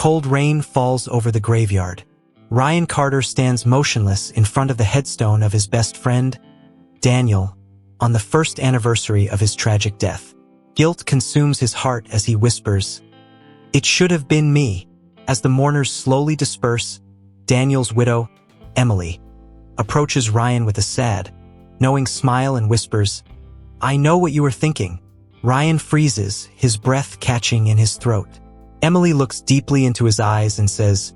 cold rain falls over the graveyard. Ryan Carter stands motionless in front of the headstone of his best friend, Daniel, on the first anniversary of his tragic death. Guilt consumes his heart as he whispers, "It should have been me." As the mourners slowly disperse, Daniel's widow, Emily, approaches Ryan with a sad, knowing smile and whispers, "I know what you are thinking." Ryan freezes, his breath catching in his throat. Emily looks deeply into his eyes and says,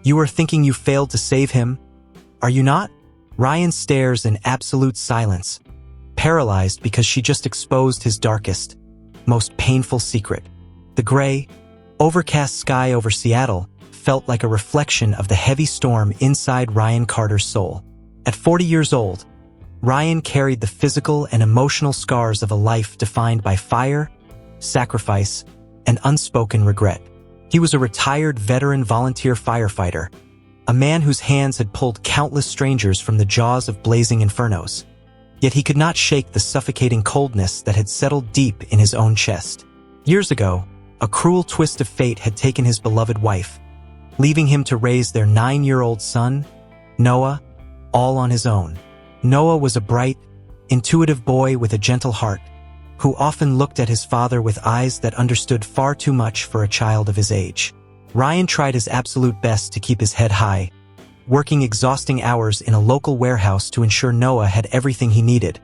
"You are thinking you failed to save him, are you not?" Ryan stares in absolute silence, paralyzed because she just exposed his darkest, most painful secret. The gray, overcast sky over Seattle felt like a reflection of the heavy storm inside Ryan Carter's soul. At 40 years old, Ryan carried the physical and emotional scars of a life defined by fire, sacrifice, and unspoken regret. He was a retired veteran volunteer firefighter, a man whose hands had pulled countless strangers from the jaws of blazing infernos. Yet he could not shake the suffocating coldness that had settled deep in his own chest. Years ago, a cruel twist of fate had taken his beloved wife, leaving him to raise their 9-year-old son, Noah, all on his own. Noah was a bright, intuitive boy with a gentle heart, who often looked at his father with eyes that understood far too much for a child of his age. Ryan tried his absolute best to keep his head high, working exhausting hours in a local warehouse to ensure Noah had everything he needed.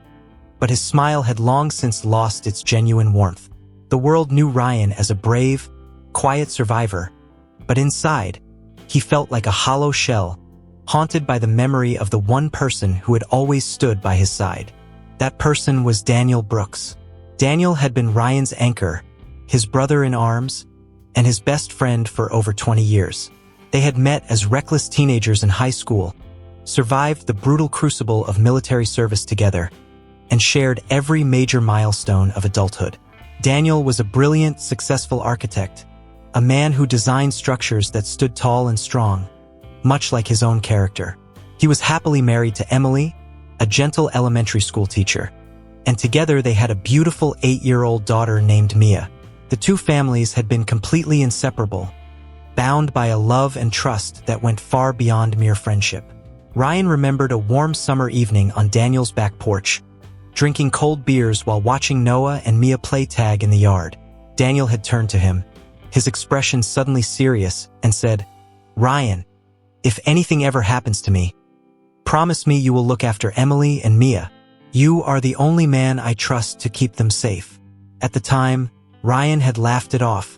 But his smile had long since lost its genuine warmth. The world knew Ryan as a brave, quiet survivor, but inside, he felt like a hollow shell, haunted by the memory of the one person who had always stood by his side. That person was Daniel Brooks. Daniel had been Ryan's anchor, his brother in arms, and his best friend for over 20 years. They had met as reckless teenagers in high school, survived the brutal crucible of military service together, and shared every major milestone of adulthood. Daniel was a brilliant, successful architect, a man who designed structures that stood tall and strong, much like his own character. He was happily married to Emily, a gentle elementary school teacher, and together they had a beautiful 8-year-old daughter named Mia. The two families had been completely inseparable, bound by a love and trust that went far beyond mere friendship. Ryan remembered a warm summer evening on Daniel's back porch, drinking cold beers while watching Noah and Mia play tag in the yard. Daniel had turned to him, his expression suddenly serious, and said, "Ryan, if anything ever happens to me, promise me you will look after Emily and Mia. You are the only man I trust to keep them safe." At the time, Ryan had laughed it off,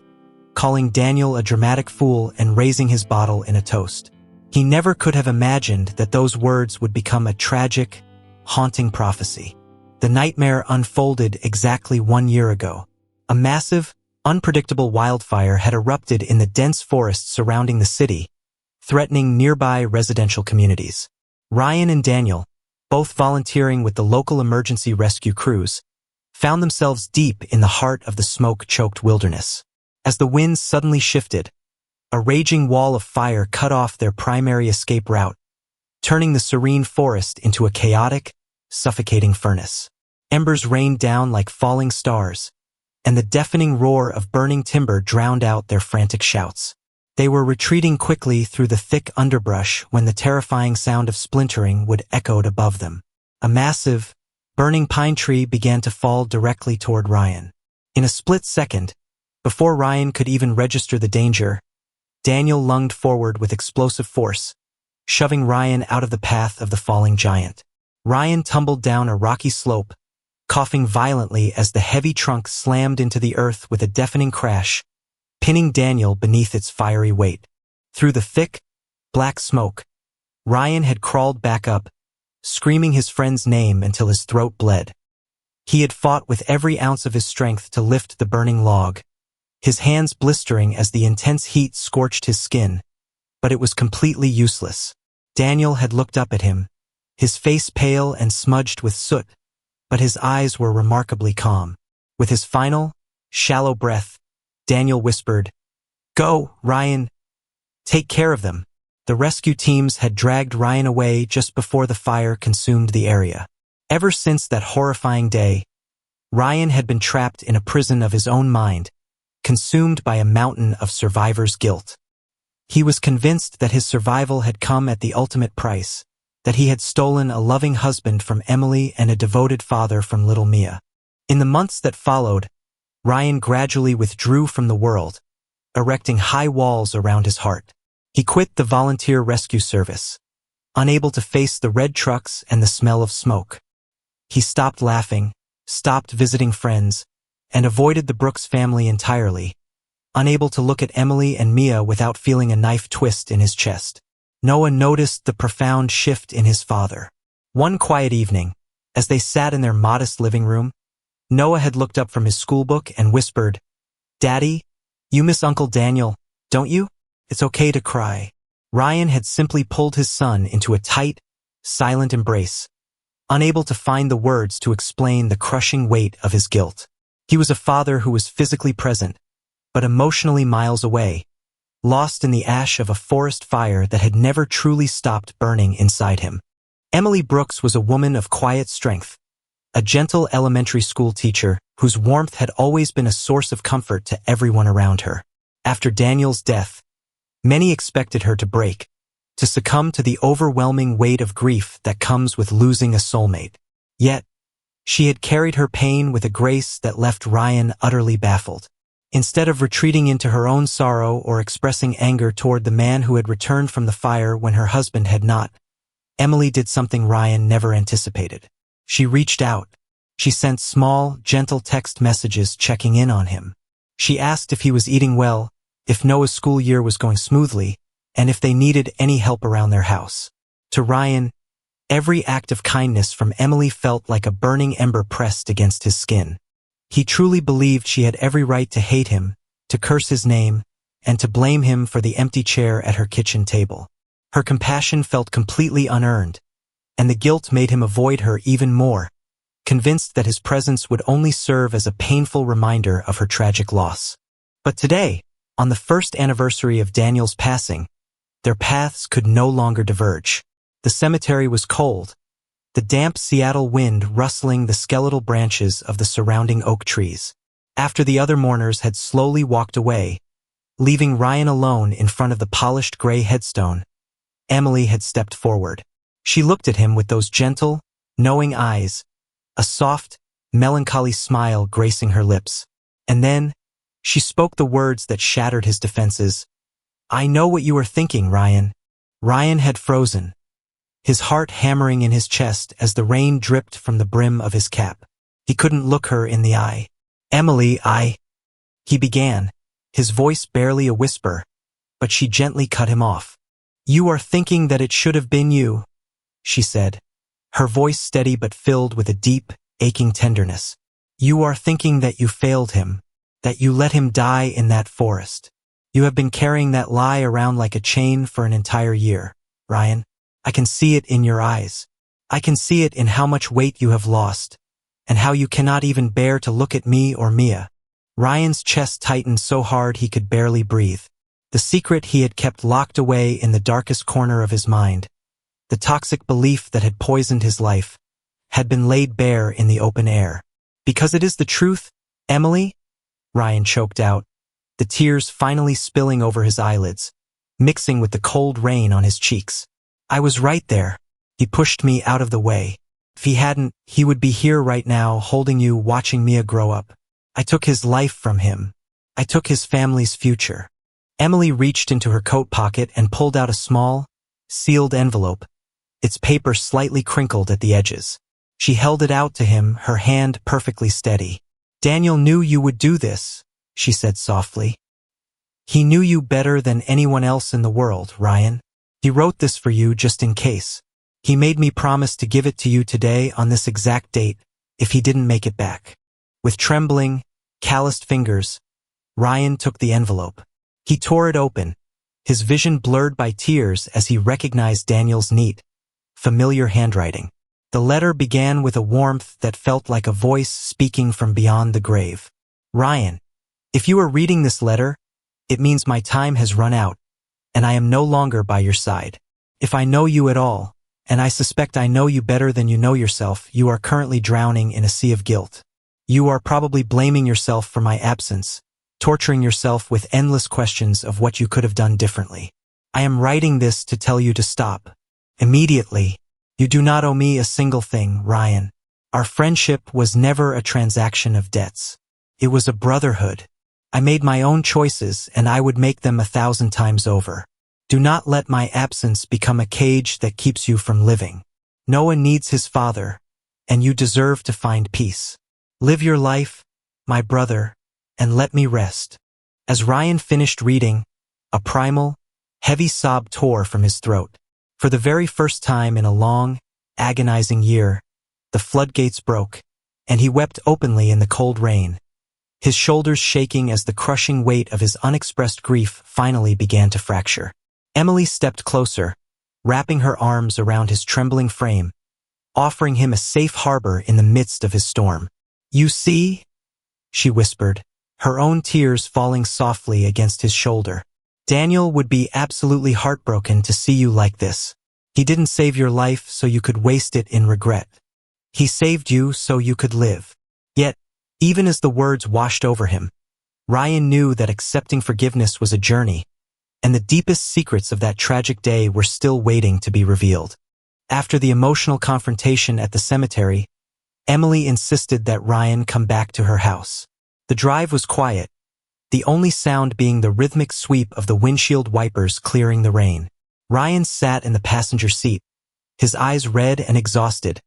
calling Daniel a dramatic fool and raising his bottle in a toast. He never could have imagined that those words would become a tragic, haunting prophecy. The nightmare unfolded exactly 1 year ago. A massive, unpredictable wildfire had erupted in the dense forests surrounding the city, threatening nearby residential communities. Ryan and Daniel, both volunteering with the local emergency rescue crews, found themselves deep in the heart of the smoke-choked wilderness. As the winds suddenly shifted, a raging wall of fire cut off their primary escape route, turning the serene forest into a chaotic, suffocating furnace. Embers rained down like falling stars, and the deafening roar of burning timber drowned out their frantic shouts. They were retreating quickly through the thick underbrush when the terrifying sound of splintering would echo above them. A massive, burning pine tree began to fall directly toward Ryan. In a split second, before Ryan could even register the danger, Daniel lunged forward with explosive force, shoving Ryan out of the path of the falling giant. Ryan tumbled down a rocky slope, coughing violently as the heavy trunk slammed into the earth with a deafening crash, pinning Daniel beneath its fiery weight. Through the thick, black smoke, Ryan had crawled back up, screaming his friend's name until his throat bled. He had fought with every ounce of his strength to lift the burning log, his hands blistering as the intense heat scorched his skin, but it was completely useless. Daniel had looked up at him, his face pale and smudged with soot, but his eyes were remarkably calm. With his final, shallow breath, Daniel whispered, "Go, Ryan. Take care of them." The rescue teams had dragged Ryan away just before the fire consumed the area. Ever since that horrifying day, Ryan had been trapped in a prison of his own mind, consumed by a mountain of survivor's guilt. He was convinced that his survival had come at the ultimate price, that he had stolen a loving husband from Emily and a devoted father from little Mia. In the months that followed, Ryan gradually withdrew from the world, erecting high walls around his heart. He quit the volunteer rescue service, unable to face the red trucks and the smell of smoke. He stopped laughing, stopped visiting friends, and avoided the Brooks family entirely, unable to look at Emily and Mia without feeling a knife twist in his chest. Noah noticed the profound shift in his father. One quiet evening, as they sat in their modest living room, Noah had looked up from his schoolbook and whispered, "Daddy, you miss Uncle Daniel, don't you? It's okay to cry." Ryan had simply pulled his son into a tight, silent embrace, unable to find the words to explain the crushing weight of his guilt. He was a father who was physically present, but emotionally miles away, lost in the ash of a forest fire that had never truly stopped burning inside him. Emily Brooks was a woman of quiet strength, a gentle elementary school teacher whose warmth had always been a source of comfort to everyone around her. After Daniel's death, many expected her to break, to succumb to the overwhelming weight of grief that comes with losing a soulmate. Yet, she had carried her pain with a grace that left Ryan utterly baffled. Instead of retreating into her own sorrow or expressing anger toward the man who had returned from the fire when her husband had not, Emily did something Ryan never anticipated. She reached out. She sent small, gentle text messages checking in on him. She asked if he was eating well, if Noah's school year was going smoothly, and if they needed any help around their house. To Ryan, every act of kindness from Emily felt like a burning ember pressed against his skin. He truly believed she had every right to hate him, to curse his name, and to blame him for the empty chair at her kitchen table. Her compassion felt completely unearned, and the guilt made him avoid her even more, convinced that his presence would only serve as a painful reminder of her tragic loss. But today, on the first anniversary of Daniel's passing, their paths could no longer diverge. The cemetery was cold, the damp Seattle wind rustling the skeletal branches of the surrounding oak trees. After the other mourners had slowly walked away, leaving Ryan alone in front of the polished gray headstone, Emily had stepped forward. She looked at him with those gentle, knowing eyes, a soft, melancholy smile gracing her lips. And then, she spoke the words that shattered his defenses. "I know what you are thinking, Ryan." Ryan had frozen, his heart hammering in his chest as the rain dripped from the brim of his cap. He couldn't look her in the eye. "Emily, he began, his voice barely a whisper, but she gently cut him off. "You are thinking that it should have been you," she said, her voice steady but filled with a deep, aching tenderness. "You are thinking that you failed him, that you let him die in that forest. You have been carrying that lie around like a chain for an entire year, Ryan. I can see it in your eyes. I can see it in how much weight you have lost, and how you cannot even bear to look at me or Mia." Ryan's chest tightened so hard he could barely breathe. The secret he had kept locked away in the darkest corner of his mind, the toxic belief that had poisoned his life, had been laid bare in the open air. "Because it is the truth, Emily?" Ryan choked out, the tears finally spilling over his eyelids, mixing with the cold rain on his cheeks. "I was right there. He pushed me out of the way. If he hadn't, he would be here right now holding you, watching Mia grow up. I took his life from him. I took his family's future." Emily reached into her coat pocket and pulled out a small, sealed envelope, its paper slightly crinkled at the edges. She held it out to him, her hand perfectly steady. "Daniel knew you would do this," she said softly. "He knew you better than anyone else in the world, Ryan. He wrote this for you just in case. He made me promise to give it to you today on this exact date if he didn't make it back." With trembling, calloused fingers, Ryan took the envelope. He tore it open, his vision blurred by tears as he recognized Daniel's neat, familiar handwriting. The letter began with a warmth that felt like a voice speaking from beyond the grave. "Ryan, if you are reading this letter, it means my time has run out, and I am no longer by your side. If I know you at all, and I suspect I know you better than you know yourself, you are currently drowning in a sea of guilt. You are probably blaming yourself for my absence, torturing yourself with endless questions of what you could have done differently. I am writing this to tell you to stop. Immediately. You do not owe me a single thing, Ryan. Our friendship was never a transaction of debts. It was a brotherhood. I made my own choices and I would make them 1,000 times over. Do not let my absence become a cage that keeps you from living. Noah needs his father, and you deserve to find peace. Live your life, my brother, and let me rest. As Ryan finished reading, a primal, heavy sob tore from his throat. For the very first time in a long, agonizing year, the floodgates broke, and he wept openly in the cold rain, his shoulders shaking as the crushing weight of his unexpressed grief finally began to fracture. Emily stepped closer, wrapping her arms around his trembling frame, offering him a safe harbor in the midst of his storm. You see, she whispered, her own tears falling softly against his shoulder. Daniel would be absolutely heartbroken to see you like this. He didn't save your life so you could waste it in regret. He saved you so you could live. Yet, even as the words washed over him, Ryan knew that accepting forgiveness was a journey, and the deepest secrets of that tragic day were still waiting to be revealed. After the emotional confrontation at the cemetery, Emily insisted that Ryan come back to her house. The drive was quiet, the only sound being the rhythmic sweep of the windshield wipers clearing the rain. Ryan sat in the passenger seat, his eyes red and exhausted,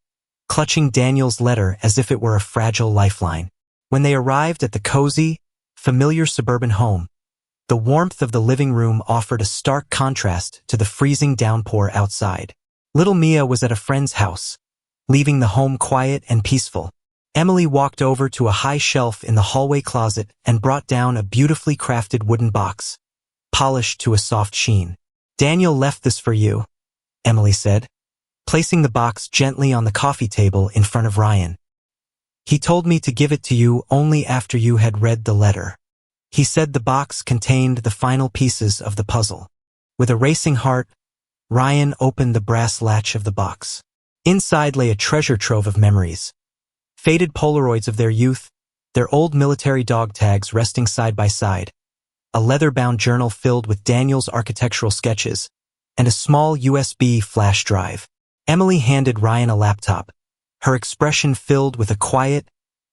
clutching Daniel's letter as if it were a fragile lifeline. When they arrived at the cozy, familiar suburban home, the warmth of the living room offered a stark contrast to the freezing downpour outside. Little Mia was at a friend's house, leaving the home quiet and peaceful. Emily walked over to a high shelf in the hallway closet and brought down a beautifully crafted wooden box, polished to a soft sheen. Daniel left this for you, Emily said, placing the box gently on the coffee table in front of Ryan. He told me to give it to you only after you had read the letter. He said the box contained the final pieces of the puzzle. With a racing heart, Ryan opened the brass latch of the box. Inside lay a treasure trove of memories. Faded Polaroids of their youth, their old military dog tags resting side by side, a leather-bound journal filled with Daniel's architectural sketches, and a small USB flash drive. Emily handed Ryan a laptop, her expression filled with a quiet,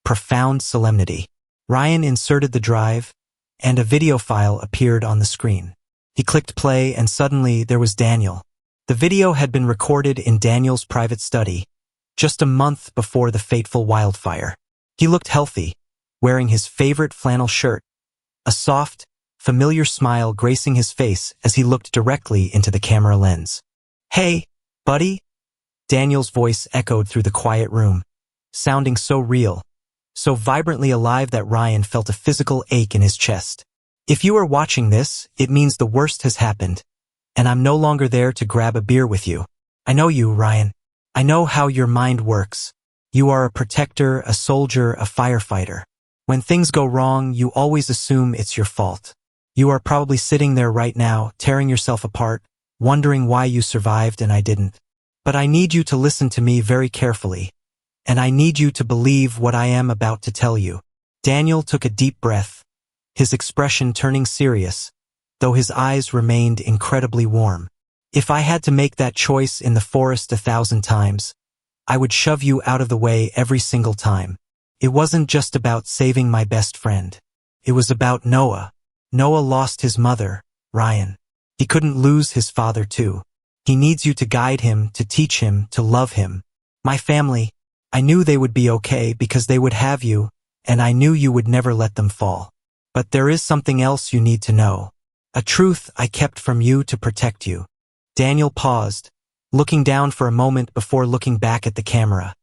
profound solemnity. Ryan inserted the drive, and a video file appeared on the screen. He clicked play and suddenly there was Daniel. The video had been recorded in Daniel's private study, just a month before the fateful wildfire. He looked healthy, wearing his favorite flannel shirt, a soft, familiar smile gracing his face as he looked directly into the camera lens. Hey, buddy? Daniel's voice echoed through the quiet room, sounding so real, so vibrantly alive that Ryan felt a physical ache in his chest. If you are watching this, it means the worst has happened, and I'm no longer there to grab a beer with you. I know you, Ryan. I know how your mind works. You are a protector, a soldier, a firefighter. When things go wrong, you always assume it's your fault. You are probably sitting there right now, tearing yourself apart, wondering why you survived and I didn't. But I need you to listen to me very carefully, and I need you to believe what I am about to tell you. Daniel took a deep breath, his expression turning serious, though his eyes remained incredibly warm. If I had to make that choice in the forest 1,000 times, I would shove you out of the way every single time. It wasn't just about saving my best friend. It was about Noah. Noah lost his mother, Ryan. He couldn't lose his father too. He needs you to guide him, to teach him, to love him. My family, I knew they would be okay because they would have you, and I knew you would never let them fall. But there is something else you need to know. A truth I kept from you to protect you. Daniel paused, looking down for a moment before looking back at the camera,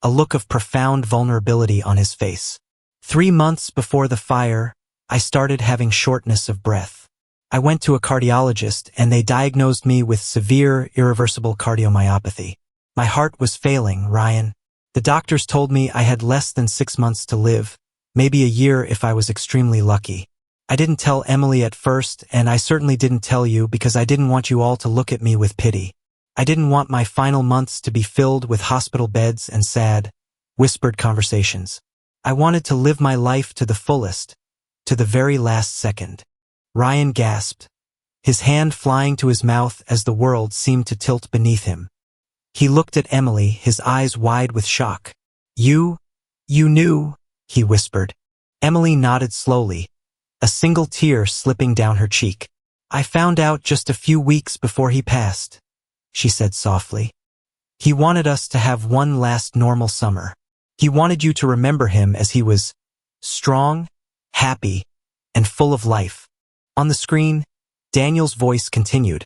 a look of profound vulnerability on his face. 3 months before the fire, I started having shortness of breath. I went to a cardiologist and they diagnosed me with severe, irreversible cardiomyopathy. My heart was failing, Ryan. The doctors told me I had less than 6 months to live, maybe a year if I was extremely lucky. I didn't tell Emily at first, and I certainly didn't tell you because I didn't want you all to look at me with pity. I didn't want my final months to be filled with hospital beds and sad, whispered conversations. I wanted to live my life to the fullest, to the very last second. Ryan gasped, his hand flying to his mouth as the world seemed to tilt beneath him. He looked at Emily, his eyes wide with shock. You knew, he whispered. Emily nodded slowly, a single tear slipping down her cheek. I found out just a few weeks before he passed, she said softly. He wanted us to have one last normal summer. He wanted you to remember him as he was strong, happy, and full of life. On the screen, Daniel's voice continued,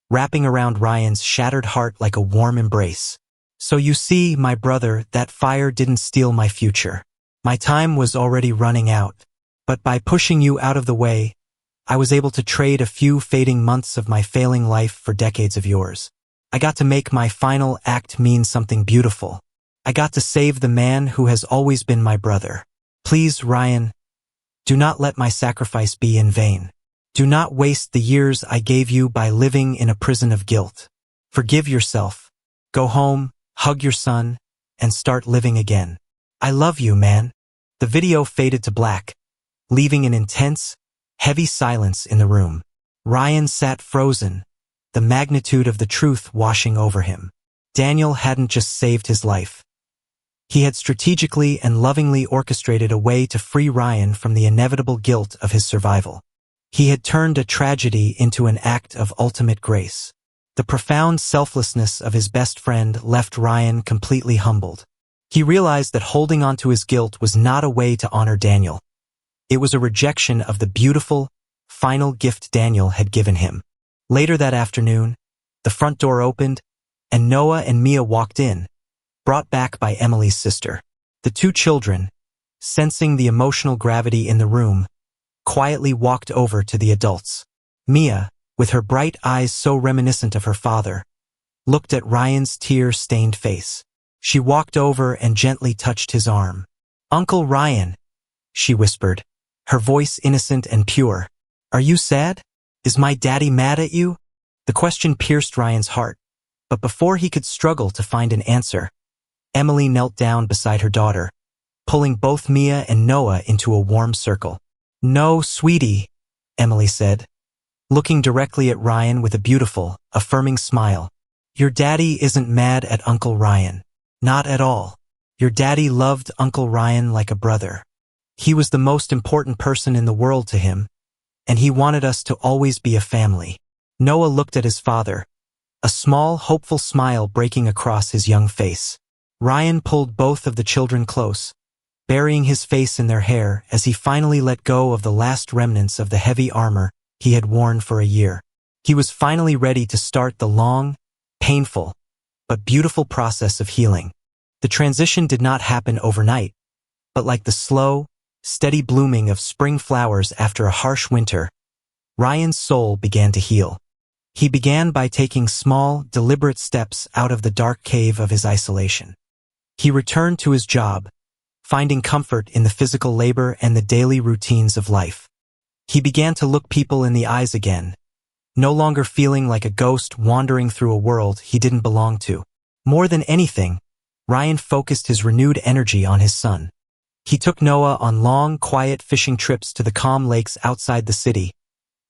wrapping around Ryan's shattered heart like a warm embrace. So you see, my brother, that fire didn't steal my future. My time was already running out. But by pushing you out of the way, I was able to trade a few fading months of my failing life for decades of yours. I got to make my final act mean something beautiful. I got to save the man who has always been my brother. Please, Ryan, do not let my sacrifice be in vain. Do not waste the years I gave you by living in a prison of guilt. Forgive yourself. Go home, hug your son, and start living again. I love you, man. The video faded to black, leaving an intense, heavy silence in the room. Ryan sat frozen, the magnitude of the truth washing over him. Daniel hadn't just saved his life. He had strategically and lovingly orchestrated a way to free Ryan from the inevitable guilt of his survival. He had turned a tragedy into an act of ultimate grace. The profound selflessness of his best friend left Ryan completely humbled. He realized that holding on to his guilt was not a way to honor Daniel. It was a rejection of the beautiful, final gift Daniel had given him. Later that afternoon, the front door opened, and Noah and Mia walked in, brought back by Emily's sister. The two children, sensing the emotional gravity in the room, quietly walked over to the adults. Mia, with her bright eyes so reminiscent of her father, looked at Ryan's tear-stained face. She walked over and gently touched his arm. Uncle Ryan, she whispered, her voice innocent and pure. Are you sad? Is my daddy mad at you? The question pierced Ryan's heart, but before he could struggle to find an answer, Emily knelt down beside her daughter, pulling both Mia and Noah into a warm circle. No, sweetie, Emily said, looking directly at Ryan with a beautiful, affirming smile. Your daddy isn't mad at Uncle Ryan. Not at all. Your daddy loved Uncle Ryan like a brother. He was the most important person in the world to him, and he wanted us to always be a family. Noah looked at his father, a small, hopeful smile breaking across his young face. Ryan pulled both of the children close, burying his face in their hair as he finally let go of the last remnants of the heavy armor he had worn for a year. He was finally ready to start the long, painful, but beautiful process of healing. The transition did not happen overnight, but like the slow, steady blooming of spring flowers after a harsh winter, Ryan's soul began to heal. He began by taking small, deliberate steps out of the dark cave of his isolation. He returned to his job, finding comfort in the physical labor and the daily routines of life. He began to look people in the eyes again, no longer feeling like a ghost wandering through a world he didn't belong to. More than anything, Ryan focused his renewed energy on his son. He took Noah on long, quiet fishing trips to the calm lakes outside the city,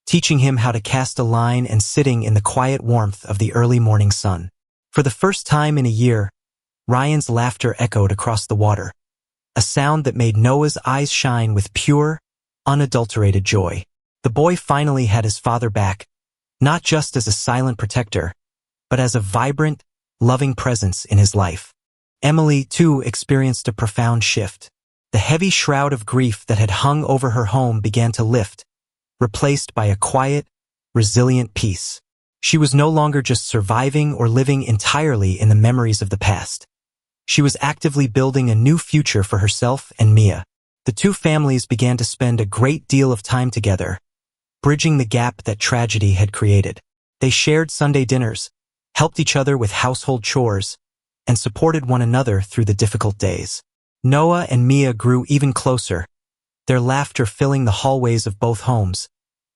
teaching him how to cast a line and sitting in the quiet warmth of the early morning sun. For the first time in a year, Ryan's laughter echoed across the water, a sound that made Noah's eyes shine with pure, unadulterated joy. The boy finally had his father back, not just as a silent protector, but as a vibrant, loving presence in his life. Emily, too, experienced a profound shift. The heavy shroud of grief that had hung over her home began to lift, replaced by a quiet, resilient peace. She was no longer just surviving or living entirely in the memories of the past. She was actively building a new future for herself and Mia. The two families began to spend a great deal of time together, bridging the gap that tragedy had created. They shared Sunday dinners, helped each other with household chores, and supported one another through the difficult days. Noah and Mia grew even closer, their laughter filling the hallways of both homes,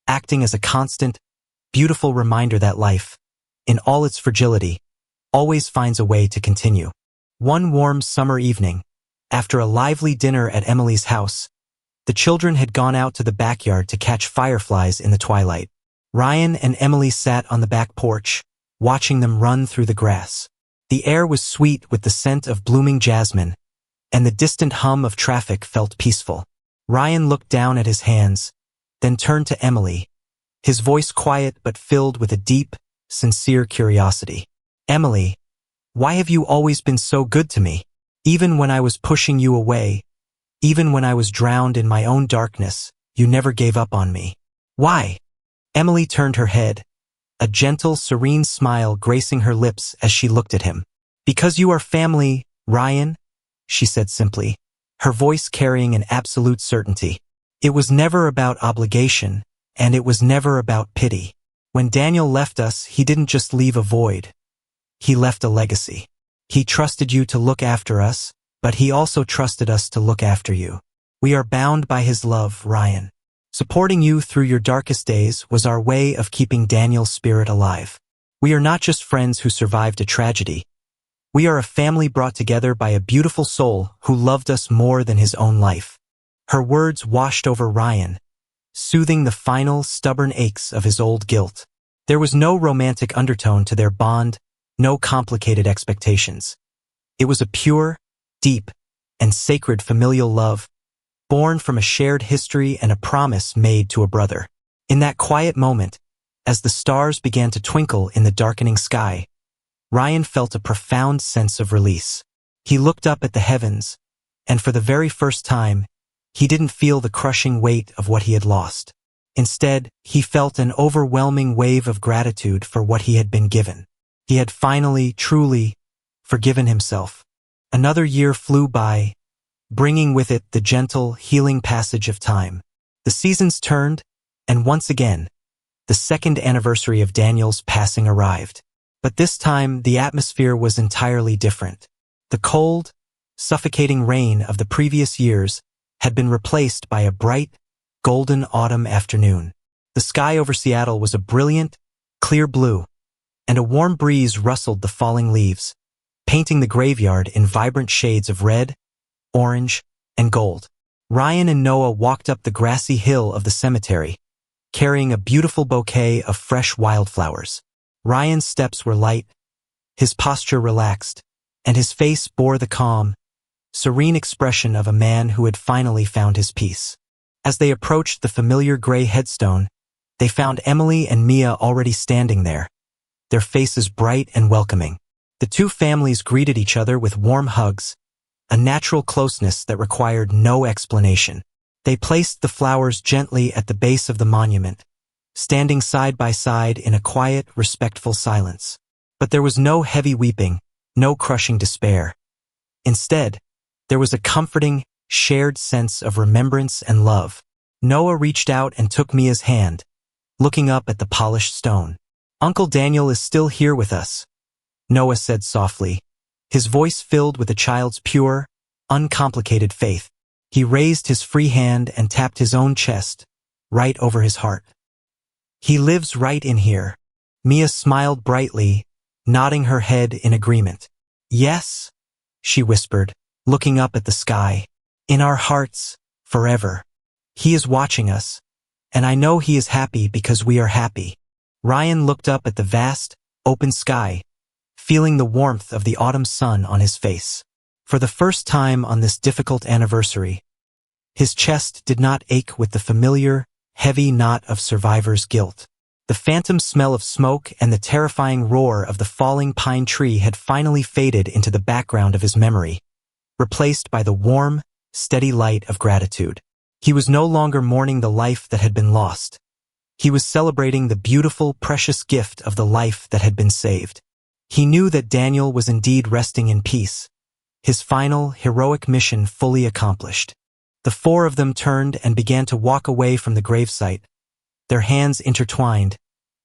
acting as a constant, beautiful reminder that life, in all its fragility, always finds a way to continue. One warm summer evening, after a lively dinner at Emily's house, the children had gone out to the backyard to catch fireflies in the twilight. Ryan and Emily sat on the back porch, watching them run through the grass. The air was sweet with the scent of blooming jasmine, and the distant hum of traffic felt peaceful. Ryan looked down at his hands, then turned to Emily, his voice quiet but filled with a deep, sincere curiosity. "Emily, why have you always been so good to me? Even when I was pushing you away, even when I was drowned in my own darkness, you never gave up on me. Why?" Emily turned her head, a gentle, serene smile gracing her lips as she looked at him. "Because you are family, Ryan," she said simply, her voice carrying an absolute certainty. "It was never about obligation, and it was never about pity. When Daniel left us, he didn't just leave a void. He left a legacy. He trusted you to look after us, but he also trusted us to look after you. We are bound by his love, Ryan. Supporting you through your darkest days was our way of keeping Daniel's spirit alive. We are not just friends who survived a tragedy. We are a family brought together by a beautiful soul who loved us more than his own life." Her words washed over Ryan, soothing the final, stubborn aches of his old guilt. There was no romantic undertone to their bond, no complicated expectations. It was a pure, deep, and sacred familial love, born from a shared history and a promise made to a brother. In that quiet moment, as the stars began to twinkle in the darkening sky, Ryan felt a profound sense of release. He looked up at the heavens, and for the very first time, he didn't feel the crushing weight of what he had lost. Instead, he felt an overwhelming wave of gratitude for what he had been given. He had finally, truly, forgiven himself. Another year flew by, bringing with it the gentle, healing passage of time. The seasons turned, and once again, the second anniversary of Daniel's passing arrived. But this time, the atmosphere was entirely different. The cold, suffocating rain of the previous years had been replaced by a bright, golden autumn afternoon. The sky over Seattle was a brilliant, clear blue, and a warm breeze rustled the falling leaves, painting the graveyard in vibrant shades of red, orange, and gold. Ryan and Noah walked up the grassy hill of the cemetery, carrying a beautiful bouquet of fresh wildflowers. Ryan's steps were light, his posture relaxed, and his face bore the calm, serene expression of a man who had finally found his peace. As they approached the familiar gray headstone, they found Emily and Mia already standing there, their faces bright and welcoming. The two families greeted each other with warm hugs, a natural closeness that required no explanation. They placed the flowers gently at the base of the monument, standing side by side in a quiet, respectful silence. But there was no heavy weeping, no crushing despair. Instead, there was a comforting, shared sense of remembrance and love. Noah reached out and took Mia's hand, looking up at the polished stone. "Uncle Daniel is still here with us," Noah said softly, his voice filled with a child's pure, uncomplicated faith. He raised his free hand and tapped his own chest, right over his heart. "He lives right in here." Mia smiled brightly, nodding her head in agreement. "Yes," she whispered, looking up at the sky. "In our hearts, forever. He is watching us, and I know he is happy because we are happy." Ryan looked up at the vast, open sky, feeling the warmth of the autumn sun on his face. For the first time on this difficult anniversary, his chest did not ache with the familiar, heavy knot of survivor's guilt. The phantom smell of smoke and the terrifying roar of the falling pine tree had finally faded into the background of his memory, replaced by the warm, steady light of gratitude. He was no longer mourning the life that had been lost. He was celebrating the beautiful, precious gift of the life that had been saved. He knew that Daniel was indeed resting in peace, his final, heroic mission fully accomplished. The four of them turned and began to walk away from the gravesite, their hands intertwined,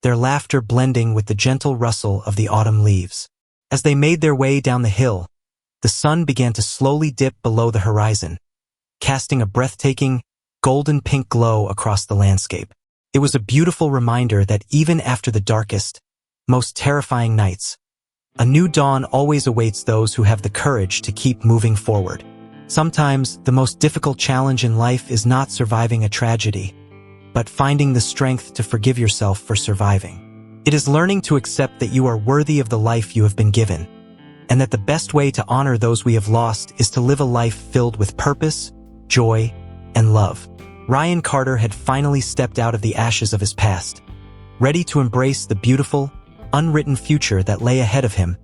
their laughter blending with the gentle rustle of the autumn leaves. As they made their way down the hill, the sun began to slowly dip below the horizon, casting a breathtaking, golden-pink glow across the landscape. It was a beautiful reminder that even after the darkest, most terrifying nights, a new dawn always awaits those who have the courage to keep moving forward. Sometimes, the most difficult challenge in life is not surviving a tragedy, but finding the strength to forgive yourself for surviving. It is learning to accept that you are worthy of the life you have been given, and that the best way to honor those we have lost is to live a life filled with purpose, joy, and love. Ryan Carter had finally stepped out of the ashes of his past, ready to embrace the beautiful, unwritten future that lay ahead of him,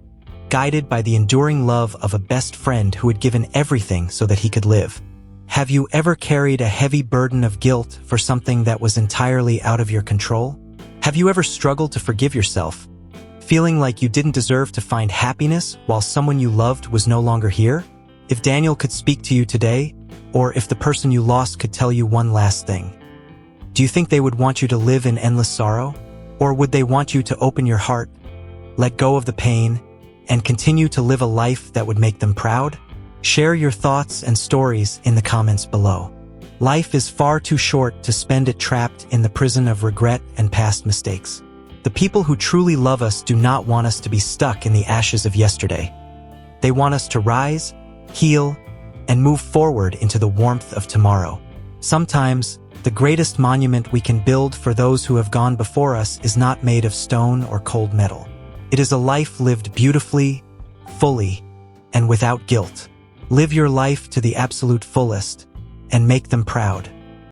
guided by the enduring love of a best friend who had given everything so that he could live. Have you ever carried a heavy burden of guilt for something that was entirely out of your control? Have you ever struggled to forgive yourself, feeling like you didn't deserve to find happiness while someone you loved was no longer here? If Daniel could speak to you today, or if the person you lost could tell you one last thing, do you think they would want you to live in endless sorrow? Or would they want you to open your heart, let go of the pain, and continue to live a life that would make them proud? Share your thoughts and stories in the comments below. Life is far too short to spend it trapped in the prison of regret and past mistakes. The people who truly love us do not want us to be stuck in the ashes of yesterday. They want us to rise, heal, and move forward into the warmth of tomorrow. Sometimes, the greatest monument we can build for those who have gone before us is not made of stone or cold metal. It is a life lived beautifully, fully, and without guilt. Live your life to the absolute fullest, and make them proud.